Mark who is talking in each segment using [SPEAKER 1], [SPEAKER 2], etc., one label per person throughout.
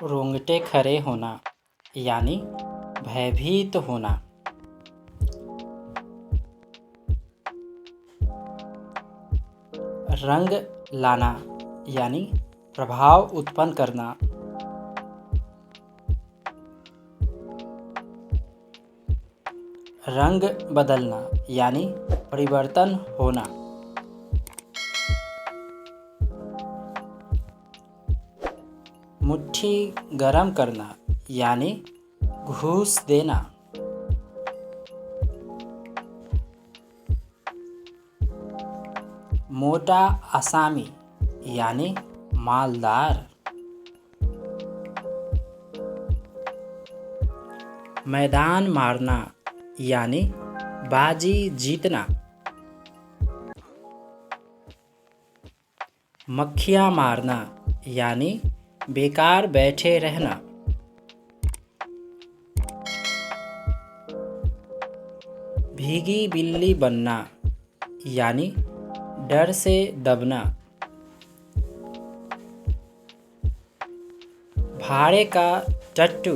[SPEAKER 1] रोंगटे खड़े होना यानी भयभीत होना। रंग लाना यानी प्रभाव उत्पन्न करना। रंग बदलना यानी परिवर्तन होना। मुट्ठी गरम करना यानी घूस देना। मोटा आसामी यानी मालदार। मैदान मारना यानी बाजी जीतना। मक्खियाँ मारना यानी बेकार बैठे रहना। भीगी बिल्ली बनना यानी डर से दबना। भाड़े का टट्टू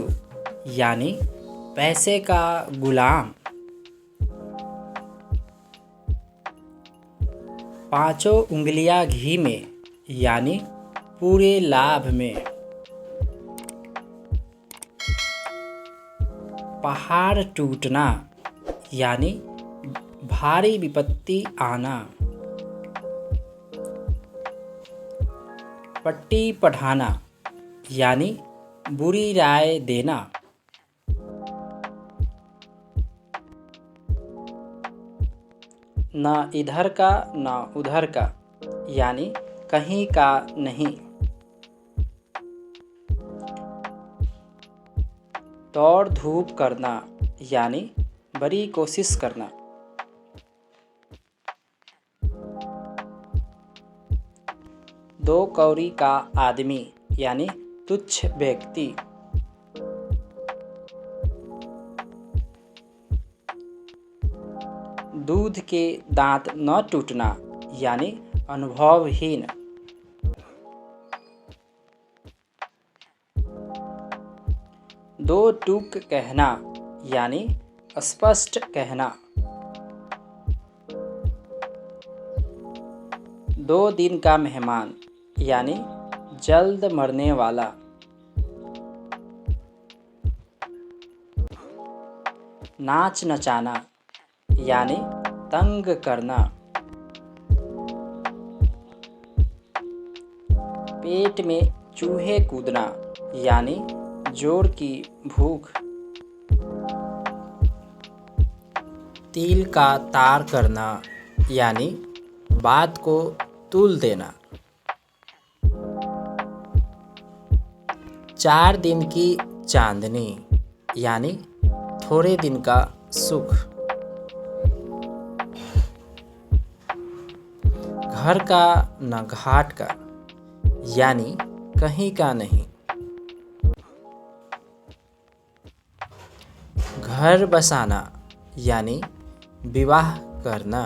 [SPEAKER 1] यानी पैसे का गुलाम। पांचों उंगलियां घी में यानी पूरे लाभ में। पहाड़ टूटना यानी भारी विपत्ति आना। पट्टी पढ़ाना यानी बुरी राय देना। न इधर का न उधर का यानी कहीं का नहीं। दौड़ धूप करना यानी बड़ी कोशिश करना। दो कौड़ी का आदमी यानी तुच्छ व्यक्ति। दूध के दांत न टूटना यानी अनुभवहीन। दो टूक कहना यानी स्पष्ट कहना। दो दिन का मेहमान यानी जल्द मरने वाला। नाच नचाना यानी तंग करना। पेट में चूहे कूदना यानी जोर की भूख। तिल का तार करना यानी बात को तुल देना। 4 दिन की चांदनी यानी थोड़े दिन का सुख। घर का न घाट का यानी कहीं का नहीं। घर बसाना यानी विवाह करना।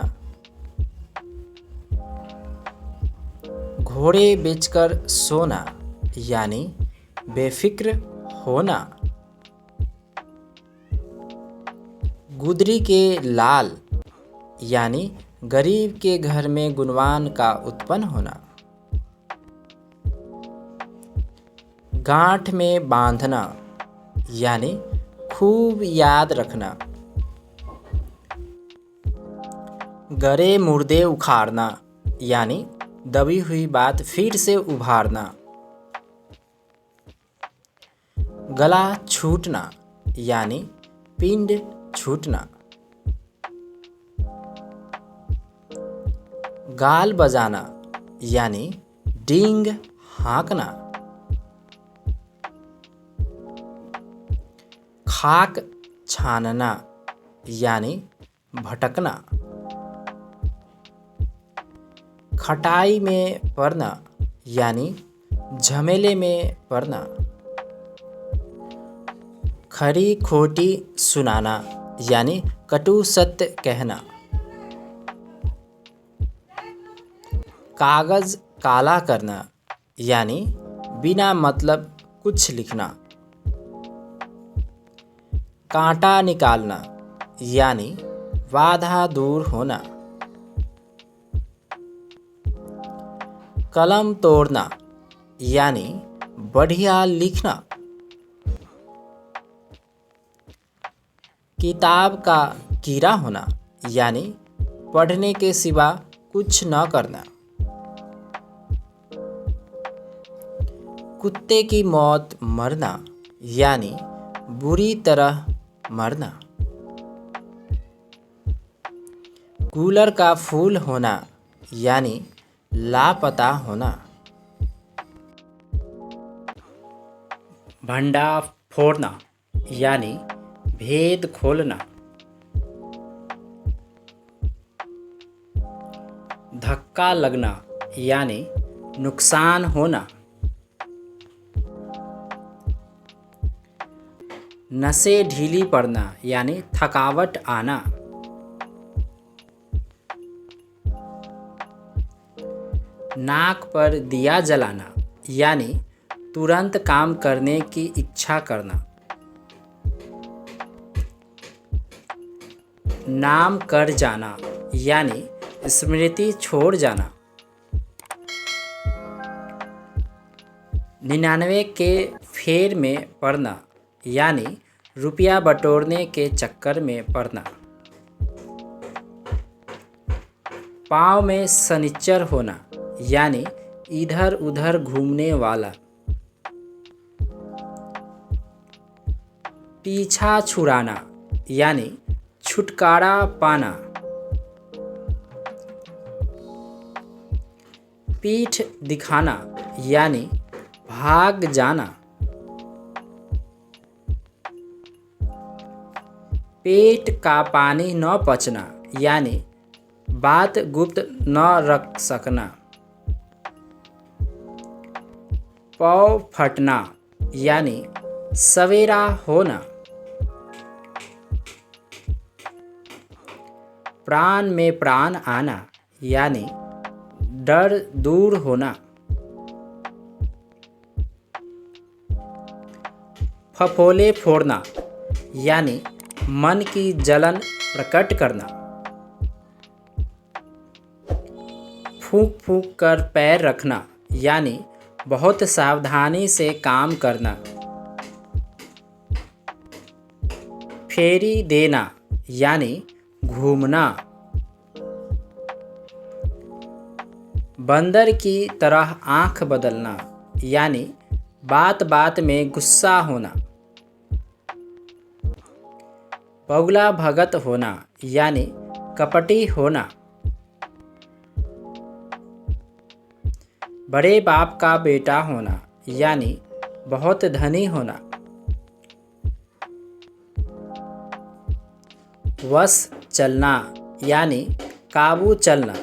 [SPEAKER 1] घोड़े बेचकर सोना यानी बेफिक्र होना। गुदरी के लाल यानी गरीब के घर में गुणवान का उत्पन्न होना। गांठ में बांधना यानी खूब याद रखना। गरे मुर्दे उखाड़ना यानी दबी हुई बात फिर से उभारना। गला छूटना यानी पिंड छूटना। गाल बजाना यानी डींग हाँकना। खाक छानना यानी भटकना। खटाई में पड़ना यानी झमेले में पड़ना। खरी खोटी सुनाना यानी कटु सत्य कहना। कागज काला करना यानी बिना मतलब कुछ लिखना। कांटा निकालना यानी बाधा दूर होना। कलम तोड़ना यानी बढ़िया लिखना। किताब का कीड़ा होना यानी पढ़ने के सिवा कुछ न करना। कुत्ते की मौत मरना यानी बुरी तरह मरना। कूलर का फूल होना यानी लापता होना। भंडा फोड़ना यानी भेद खोलना। धक्का लगना यानी नुकसान होना। नसें ढीली पड़ना यानी थकावट आना। नाक पर दिया जलाना यानी तुरंत काम करने की इच्छा करना। नाम कर जाना यानी स्मृति छोड़ जाना। 99 के फेर में पड़ना यानी रुपया बटोरने के चक्कर में पड़ना। पाँव में सनिच्चर होना यानी इधर उधर घूमने वाला। पीछा छुड़ाना यानी छुटकारा पाना। पीठ दिखाना यानी भाग जाना। पेट का पानी न पचना यानी बात गुप्त न रख सकना। पाँव फटना यानी सवेरा होना। प्राण में प्राण आना यानी डर दूर होना। फफोले फोड़ना यानी मन की जलन प्रकट करना। फूंक फूंक कर पैर रखना यानी बहुत सावधानी से काम करना। फेरी देना यानी घूमना। बंदर की तरह आंख बदलना यानी बात बात में गुस्सा होना। बगुला भगत होना यानी कपटी होना। बड़े बाप का बेटा होना यानी बहुत धनी होना। वश चलना यानी काबू चलना।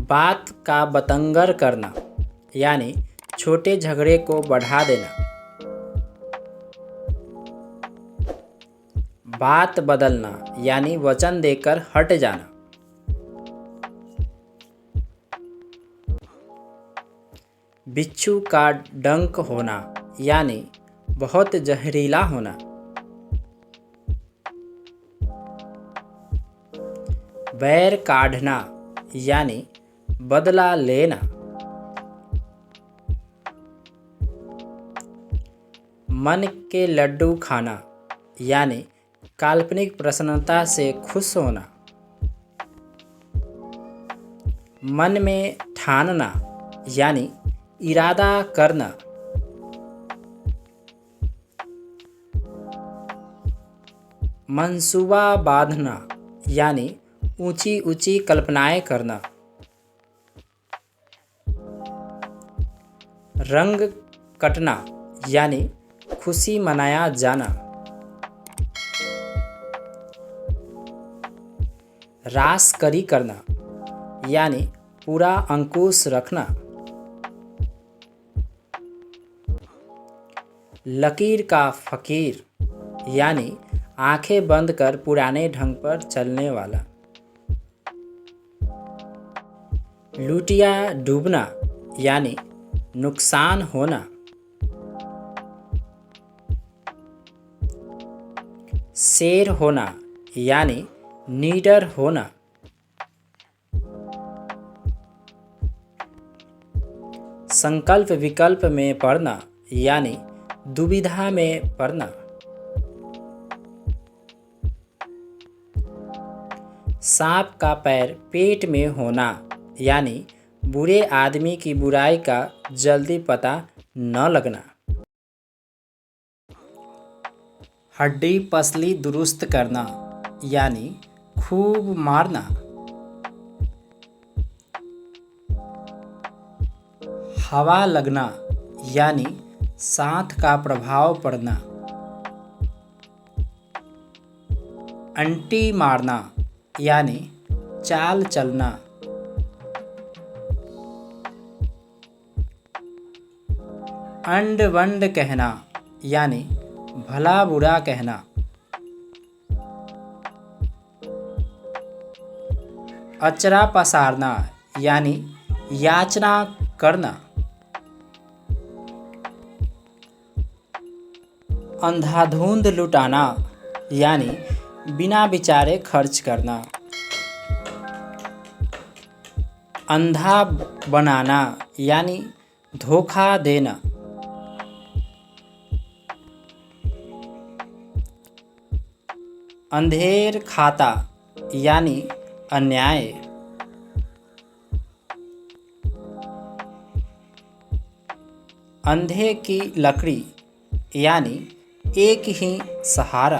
[SPEAKER 1] बात का बतंगर करना यानी छोटे झगड़े को बढ़ा देना। बात बदलना यानी वचन देकर हट जाना। बिच्छू का डंक होना यानी बहुत जहरीला होना। बैर काढ़ना यानी बदला लेना। मन के लड्डू खाना यानी काल्पनिक प्रसन्नता से खुश होना। मन में ठानना यानी इरादा करना। मंसूबा बांधना यानी ऊंची ऊंची कल्पनाएं करना। रंग कटना यानी खुशी मनाया जाना। रासकरी करना यानी पूरा अंकुश रखना। लकीर का फकीर यानी आंखें बंद कर पुराने ढंग पर चलने वाला। लुटिया डूबना यानी नुकसान होना। शेर होना यानी निडर होना। संकल्प विकल्प में पड़ना यानी दुविधा में पड़ना। सांप का पैर पेट में होना यानी बुरे आदमी की बुराई का जल्दी पता न लगना। हड्डी पसली दुरुस्त करना यानी खूब मारना। हवा लगना यानी सांस का प्रभाव पड़ना। अंटी मारना यानी चाल चलना। अंड वंड कहना यानी भला बुरा कहना। अचरा पसारना यानी याचना करना। अंधाधुंध लुटाना यानी बिना विचारे खर्च करना। अंधा बनाना यानी धोखा देना। अंधेर खाता यानी अन्याय। अंधे की लकड़ी यानी एक ही सहारा।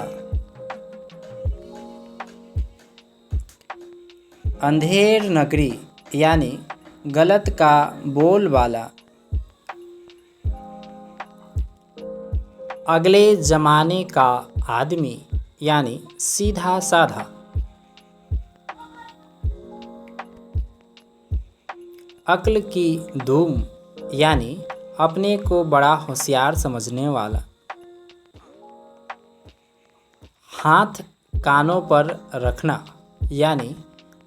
[SPEAKER 1] अंधेर नगरी यानी गलत का बोलबाला। अगले जमाने का आदमी यानी सीधा साधा। अक्ल की धूम यानी अपने को बड़ा होशियार समझने वाला। हाथ कानों पर रखना यानी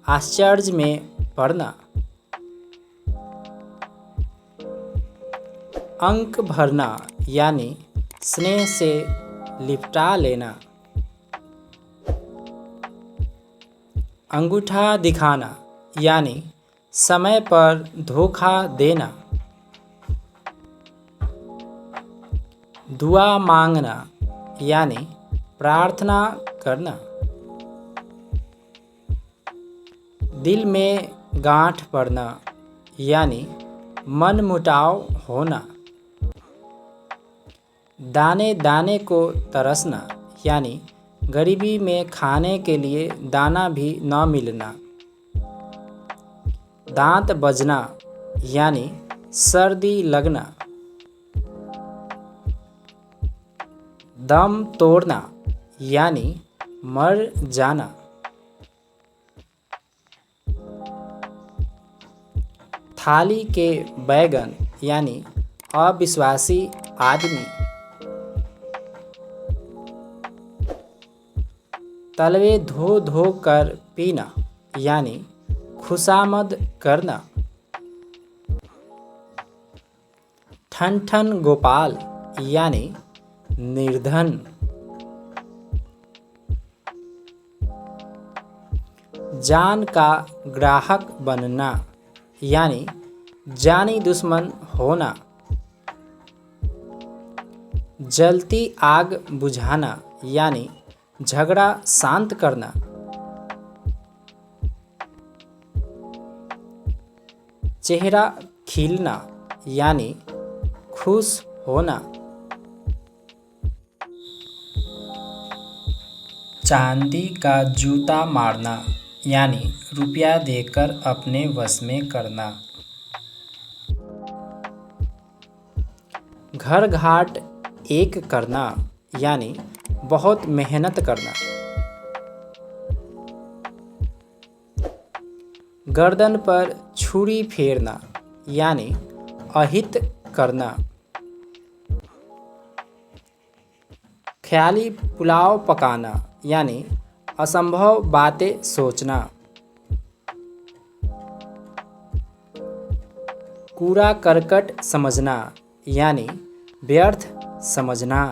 [SPEAKER 1] आश्चर्य में पड़ना। अंक भरना यानी स्नेह से लिपटा लेना। अंगूठा दिखाना यानी समय पर धोखा देना। दुआ मांगना यानी प्रार्थना करना। दिल में गांठ पड़ना यानी मनमुटाव होना। दाने दाने को तरसना यानी गरीबी में खाने के लिए दाना भी न मिलना। दांत बजना यानी सर्दी लगना। दम तोड़ना यानी मर जाना। थाली के बैगन यानी अविश्वासी आदमी। तलवे धो धो कर पीना यानी खुशामद करना। ठन ठन गोपाल यानी निर्धन। जान का ग्राहक बनना यानी जानी दुश्मन होना। जलती आग बुझाना यानी झगड़ा शांत करना। चेहरा खिलना यानी खुश होना। चांदी का जूता मारना यानी रुपया देकर अपने वश में करना। घर घाट एक करना यानी बहुत मेहनत करना। गर्दन पर छुरी फेरना यानी अहित करना। ख्याली पुलाव पकाना यानी असंभव बातें सोचना। कूड़ा करकट समझना यानी व्यर्थ समझना।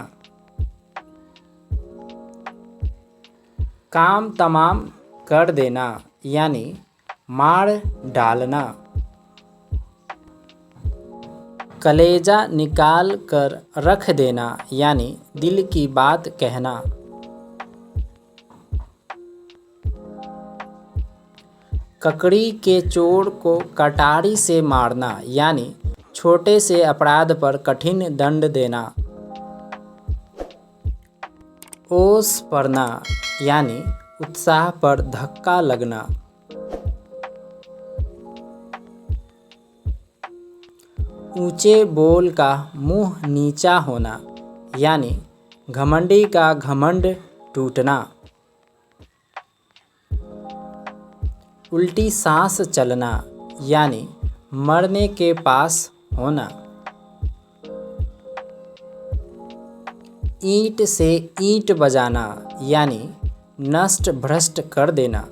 [SPEAKER 1] काम तमाम कर देना यानी मार डालना। कलेजा निकाल कर रख देना यानी दिल की बात कहना। ककड़ी के चोर को कटारी से मारना यानी छोटे से अपराध पर कठिन दंड देना। ओस पड़ना यानी उत्साह पर धक्का लगना। ऊंचे बोल का मुंह नीचा होना यानी घमंडी का घमंड टूटना। उल्टी सांस चलना यानी मरने के पास होना। ईंट से ईंट बजाना यानी नष्ट भ्रष्ट कर देना।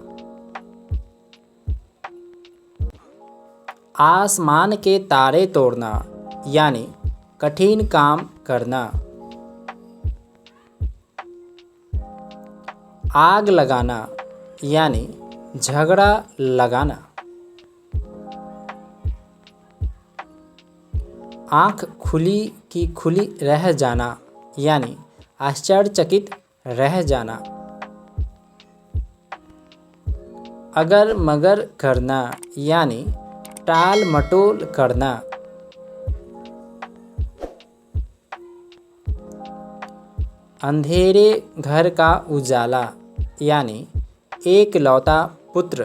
[SPEAKER 1] आसमान के तारे तोड़ना यानी कठिन काम करना। आग लगाना यानी झगड़ा लगाना। आँख खुली की खुली रह जाना यानी आश्चर्यचकित रह जाना। अगर मगर करना यानी टाल मटोल करना। अंधेरे घर का उजाला यानी एकलौता पुत्र।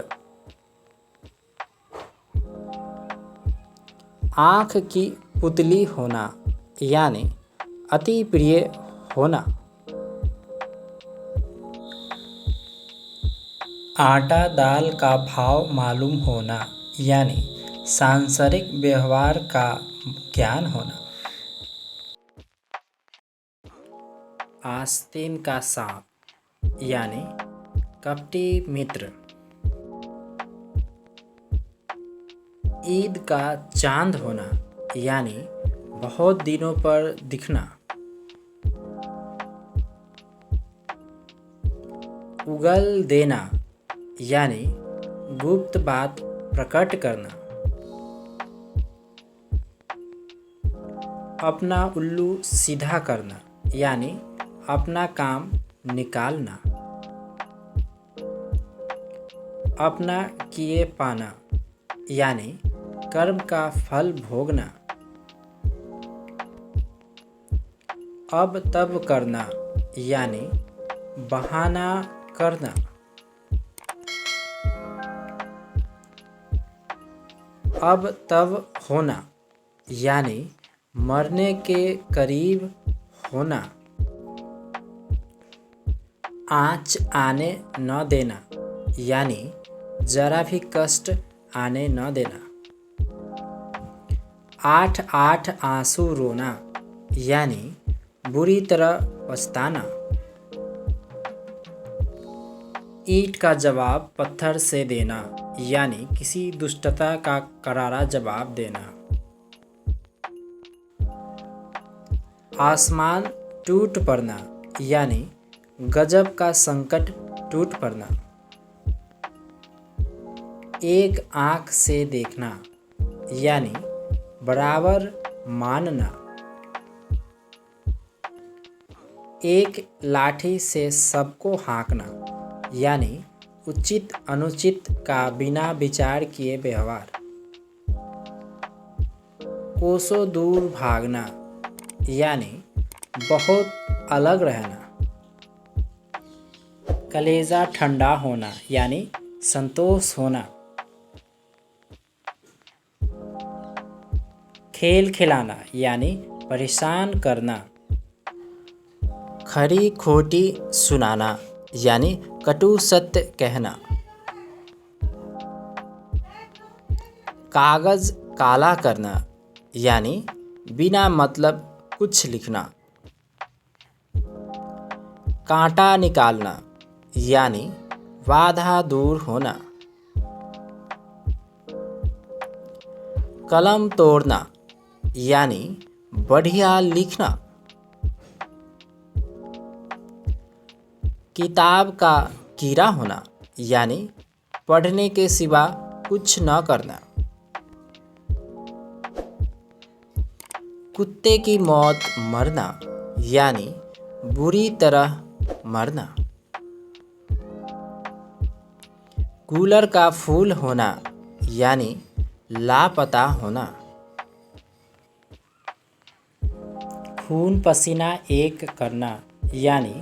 [SPEAKER 1] आँख की पुतली होना यानी अति प्रिय होना। आटा दाल का भाव मालूम होना यानी सांसारिक व्यवहार का ज्ञान होना। आस्तीन का सांप यानी कपटी मित्र। ईद का चांद होना यानी बहुत दिनों पर दिखना। उगल देना यानी गुप्त बात प्रकट करना। अपना उल्लू सीधा करना यानी अपना काम निकालना। अपना किए पाना यानी कर्म का फल भोगना। अब तब करना यानी बहाना करना। अब तब होना यानी मरने के करीब होना। आँच आने न देना यानी जरा भी कष्ट आने न देना। 8 आंसू रोना यानी बुरी तरह पछताना। ईंट का जवाब पत्थर से देना यानी किसी दुष्टता का करारा जवाब देना। आसमान टूट पड़ना यानी गजब का संकट टूट पड़ना। एक आँख से देखना यानी बराबर मानना। एक लाठी से सबको हाँकना यानी उचित अनुचित का बिना विचार किए व्यवहार। कोसों दूर भागना यानी बहुत अलग रहना। कलेजा ठंडा होना यानी संतोष होना। खेल खिलाना यानी परेशान करना। खरी खोटी सुनाना यानी कटु सत्य कहना। कागज काला करना यानी बिना मतलब कुछ लिखना। कांटा निकालना यानी बाधा दूर होना। कलम तोड़ना यानी बढ़िया लिखना। किताब का कीड़ा होना यानी पढ़ने के सिवा कुछ न करना। कुत्ते की मौत मरना यानी बुरी तरह मरना। कूलर का फूल होना यानी लापता होना। खून पसीना एक करना यानी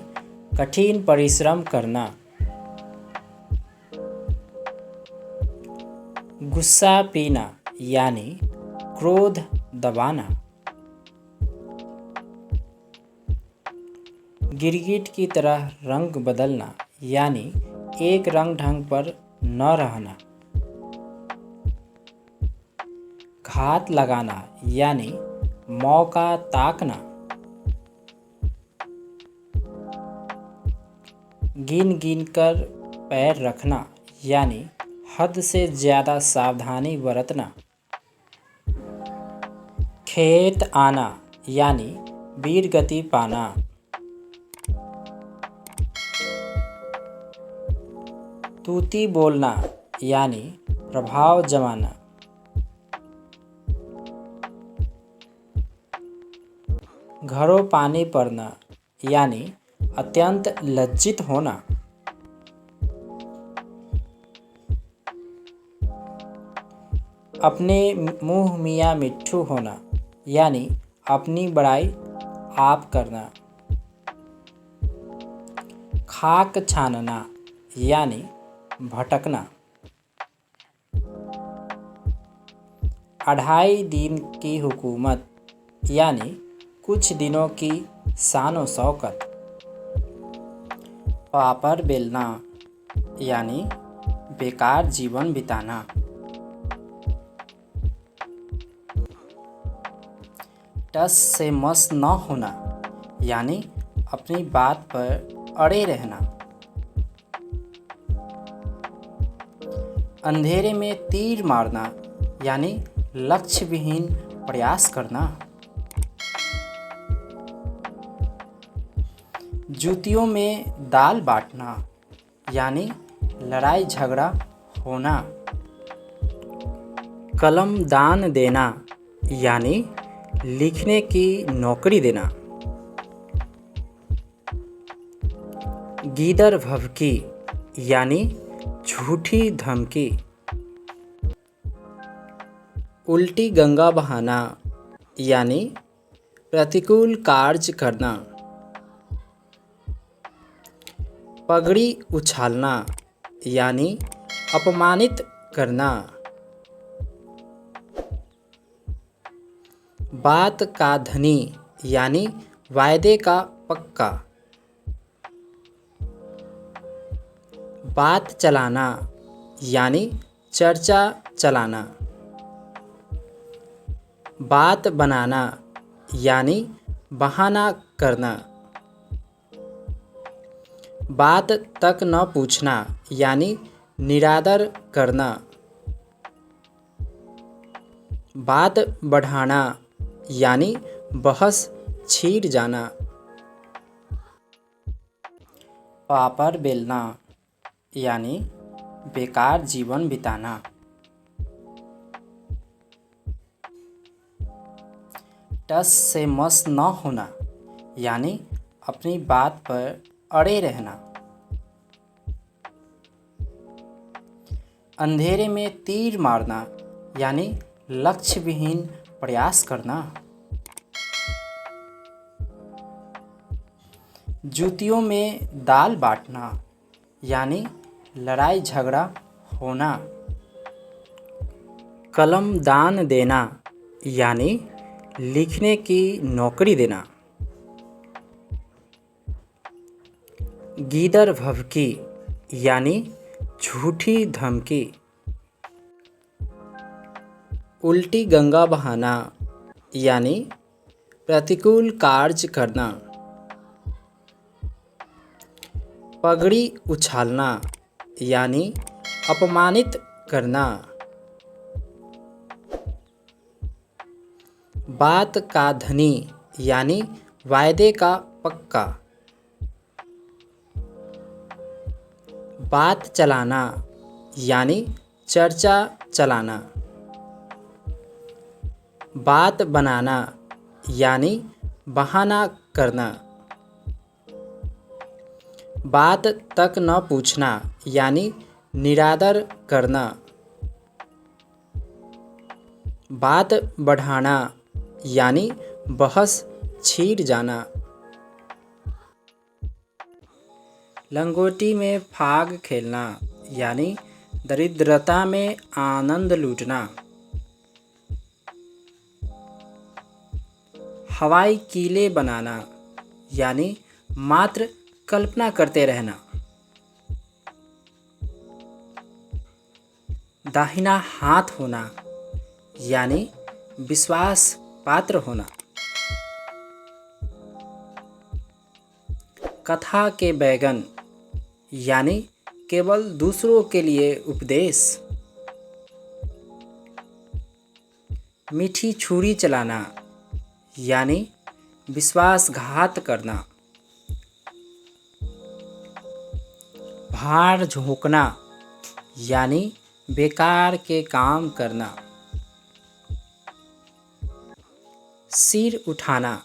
[SPEAKER 1] कठिन परिश्रम करना। गुस्सा पीना यानी क्रोध दबाना। गिरगिट की तरह रंग बदलना यानी एक रंग ढंग पर न रहना। घात लगाना यानी मौका ताकना। गिन गिन कर पैर रखना यानी हद से ज़्यादा सावधानी बरतना। खेत आना यानी वीर गति पाना। तूती बोलना यानी प्रभाव जमाना। घरों पानी पड़ना यानी अत्यंत लज्जित होना। अपने मुँह मियाँ मिट्ठू होना यानी अपनी बड़ाई आप करना। खाक छानना यानी भटकना। 2.5 दिन की हुकूमत यानी कुछ दिनों की शानो शौकत। पापड़ बेलना यानी बेकार जीवन बिताना। टस से मस न होना यानी अपनी बात पर अड़े रहना। अंधेरे में तीर मारना यानी लक्ष्य विहीन प्रयास करना। जूतियों में दाल बांटना यानी लड़ाई झगड़ा होना। कलम दान देना यानी लिखने की नौकरी देना। गीदड़ भभकी यानी झूठी धमकी। उल्टी गंगा बहाना यानी प्रतिकूल कार्य करना। पगड़ी उछालना यानी अपमानित करना। बात का धनी यानी वायदे का पक्का। बात चलाना यानी चर्चा चलाना। बात बनाना यानी बहाना करना। बात तक न पूछना यानी निरादर करना। बात बढ़ाना यानी बहस छिड़ जाना। पापड़ बेलना यानी बेकार जीवन बिताना। टस से मस न होना यानी अपनी बात पर अड़े रहना। अंधेरे में तीर मारना यानी लक्ष्य विहीन प्रयास करना। जूतियों में दाल बांटना यानी लड़ाई झगड़ा होना। कलम दान देना यानी लिखने की नौकरी देना। गीदड़ भभकी यानी झूठी धमकी। उल्टी गंगा बहाना यानी प्रतिकूल कार्य करना। पगड़ी उछालना यानी अपमानित करना। बात का धनी यानी वायदे का पक्का। बात चलाना यानी चर्चा चलाना। बात बनाना यानी बहाना करना। बात तक न पूछना यानी निरादर करना। बात बढ़ाना यानी बहस छिड़ जाना। लंगोटी में फाग खेलना यानी दरिद्रता में आनंद लूटना। हवाई कीले बनाना यानी मात्र कल्पना करते रहना। दाहिना हाथ होना यानी विश्वास पात्र होना। कथा के बैगन यानी केवल दूसरों के लिए उपदेश। मीठी छुरी चलाना यानी विश्वासघात करना। भार झोंकना यानी बेकार के काम करना। सिर उठाना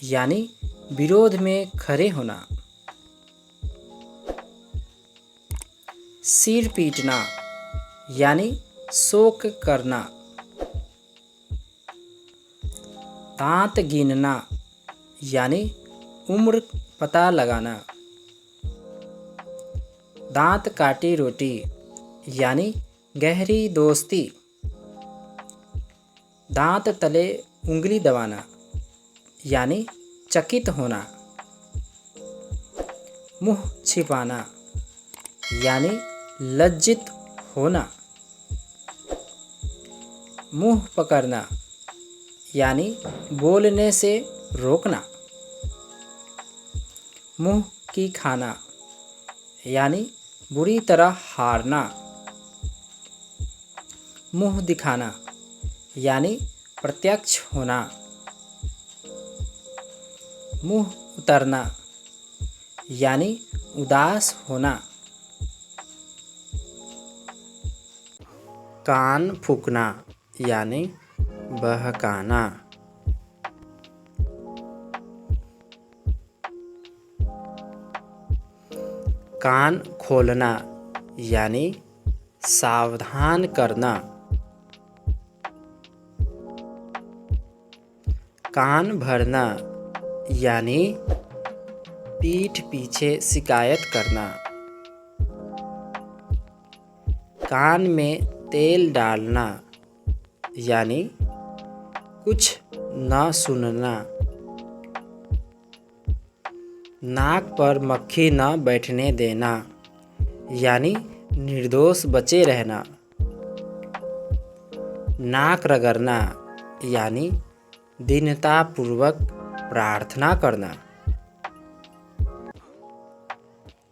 [SPEAKER 1] यानी विरोध में खड़े होना। सिर पीटना यानी शोक करना। दांत गिनना यानी उम्र पता लगाना। दांत काटी रोटी यानी गहरी दोस्ती। दांत तले उंगली दबाना यानी चकित होना। मुंह छिपाना यानी लज्जित होना। मुंह पकड़ना यानी बोलने से रोकना। मुंह की खाना यानी बुरी तरह हारना। मुंह दिखाना यानी प्रत्यक्ष होना। मुंह उतरना यानी उदास होना। कान फूंकना यानी बहकाना। कान खोलना यानी सावधान करना। कान भरना यानी पीठ पीछे शिकायत करना। कान में तेल डालना यानी कुछ न सुनना। नाक पर मक्खी न बैठने देना यानी निर्दोष बचे रहना। नाक रगड़ना यानी दीनतापूर्वक प्रार्थना करना।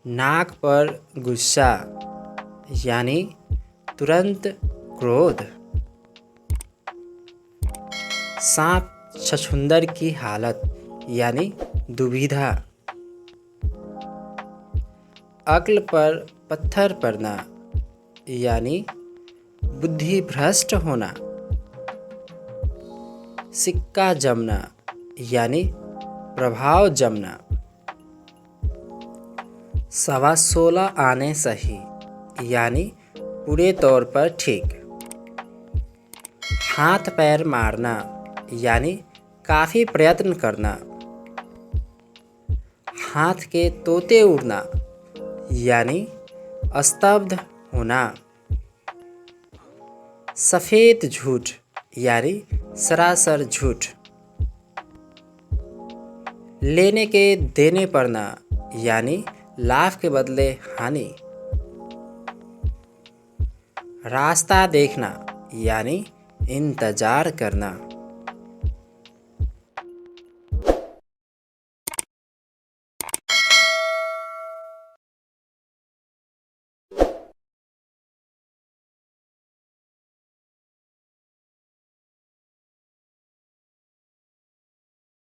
[SPEAKER 1] नाक पर गुस्सा यानी तुरंत क्रोध। सांप छछूंदर की हालत यानी दुविधा। अक्ल पर पत्थर पड़ना यानी बुद्धि भ्रष्ट होना। सिक्का जमना यानी प्रभाव जमना। 16.25 आने सही यानी पूरे तौर पर ठीक। हाथ पैर मारना यानी काफ़ी प्रयत्न करना। हाथ के तोते उड़ना यानी स्तब्ध होना। सफ़ेद झूठ यानी सरासर झूठ। लेने के देने पड़ना यानी लाभ के बदले हानि। रास्ता देखना यानी इंतजार करना।